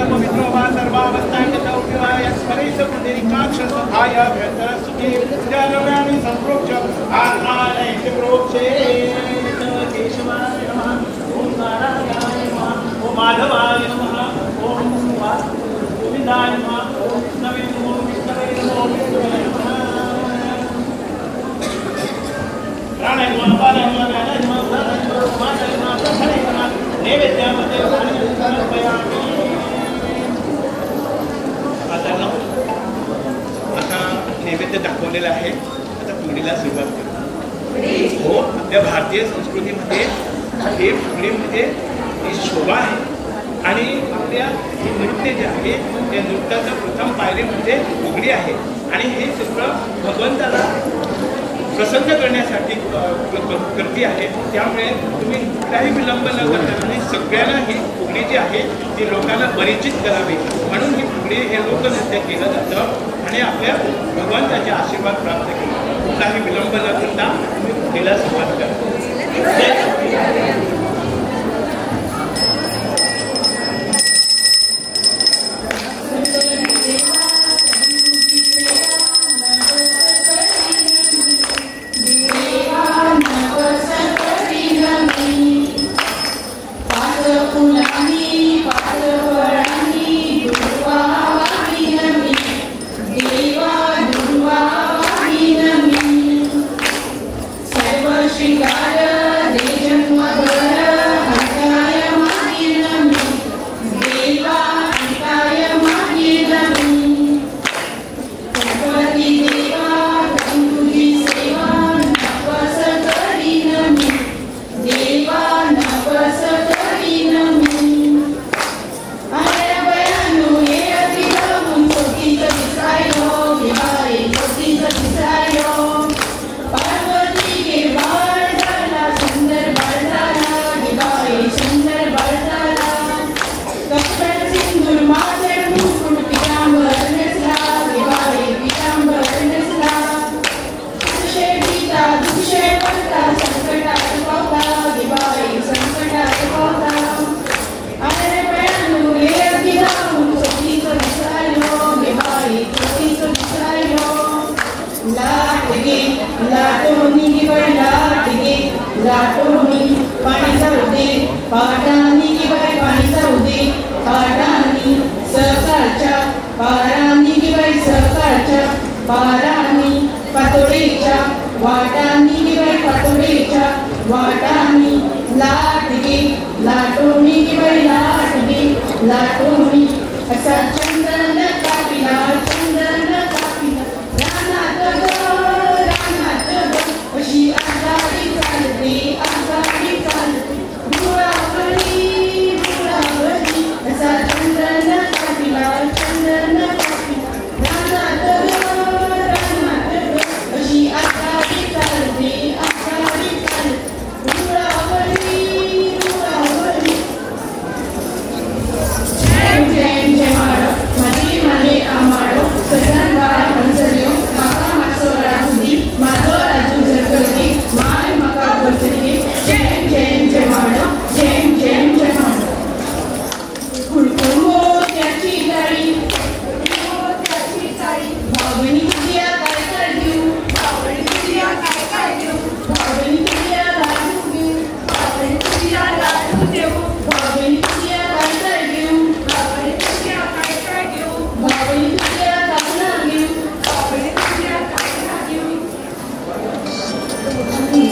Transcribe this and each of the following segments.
पवित्रो वा सर्वावस्थांगतौक्यवाय स्मरेत पुंडरीकाक्षसहाय भक्तरसुखे जलव्यानि संप्रोक्ष्य आत्मानैः प्रोक्षे केशवाय नमः ओम नारायणाय नमः ओम माधवाय नमः ओम गोविंदाय नमः ओम कृष्णाय नमः विष्णवे नमः विष्णवे नमः प्राणाय नमः पादाय नमः व्यानाय नमः उदाराय नमः समासाय नमः प्रथाय नमः नैवेद्यामध्ये समर्पयामि। आता नैवेद्य दाखवलेला आहे, आता फुगडीला सुरुवात करू। हो, आपल्या भारतीय संस्कृतीमध्ये हे फुगडीमध्ये ही शोभा आहे आणि आपल्या हे नृत्य जे आहे त्या नृत्याचं प्रथम पायरी म्हणजे फुगडी आहे आणि हे सगळं भगवंताला प्रसन्न करण्यासाठी करती आहे। त्यामुळे तुम्ही काही विलंब न करता आणि सगळ्यांना ही फुगडी जी आहे ती लोकांना परिचित करावी म्हणून ही फुगडी हे लोकनृत्य केलं जातं आणि आपल्या भगवंताचे आशीर्वाद प्राप्त केले। काही विलंब न करता तुम्ही फुगडीला सुरुवात करा।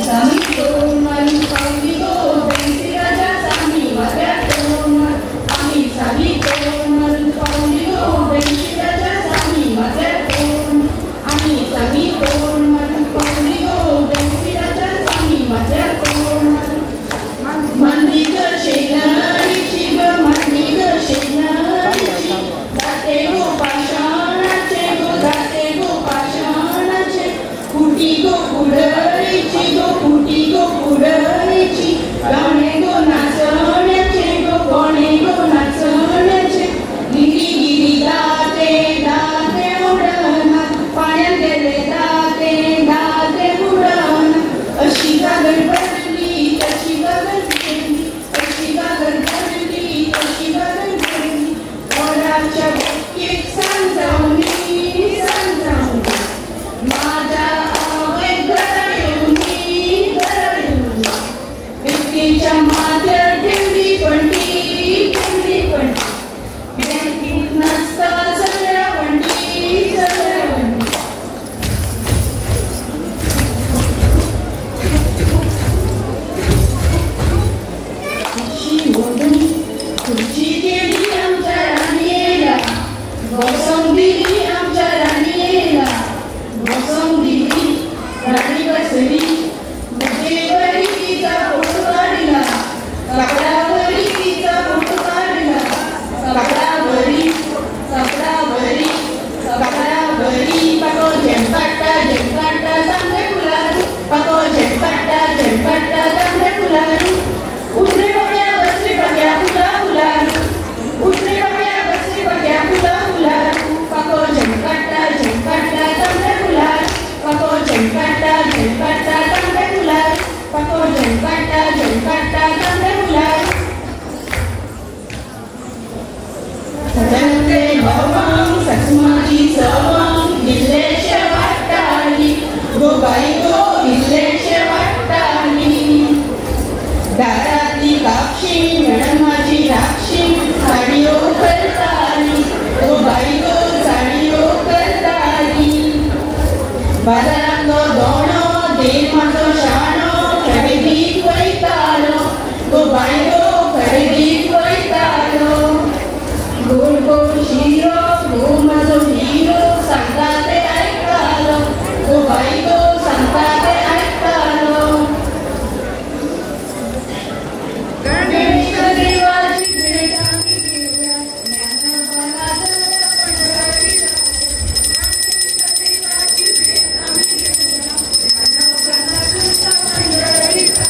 Sami, पको झंकाटा झंकाटा तंबे फुलार पको झंकाटा झंकाटा तंबे फुलार पको झंकाटा झंकाटा तंबे फुलार सजनते भवं सखमाजी सवं इल्लेश वाटाली go by go इल्लेश Watali दारातली Kapshi madam माझी राक्षी साडीओ करताली गो बाई गो साडीओ करताली बाजारातलो दोणो देव माझो शाणो खरेदीक वयतालो गो बाई गो खरेदीक वयतालो गोड गोड शिरो गो माझो हिरो सांगता ते ऐकतालो गो बाई गो सांगता ते ऐकतालो गणेश देवाची भेट आम्ही घेऊया ज्ञानोबाला पंढरीला गणेश देवाची भेट आम्ही घेऊया ज्ञानोबाला पंढरीला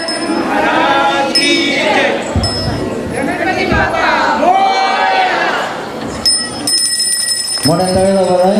महाराज की जय. गणपती बाप्पा मोठ्या तळेला बघाय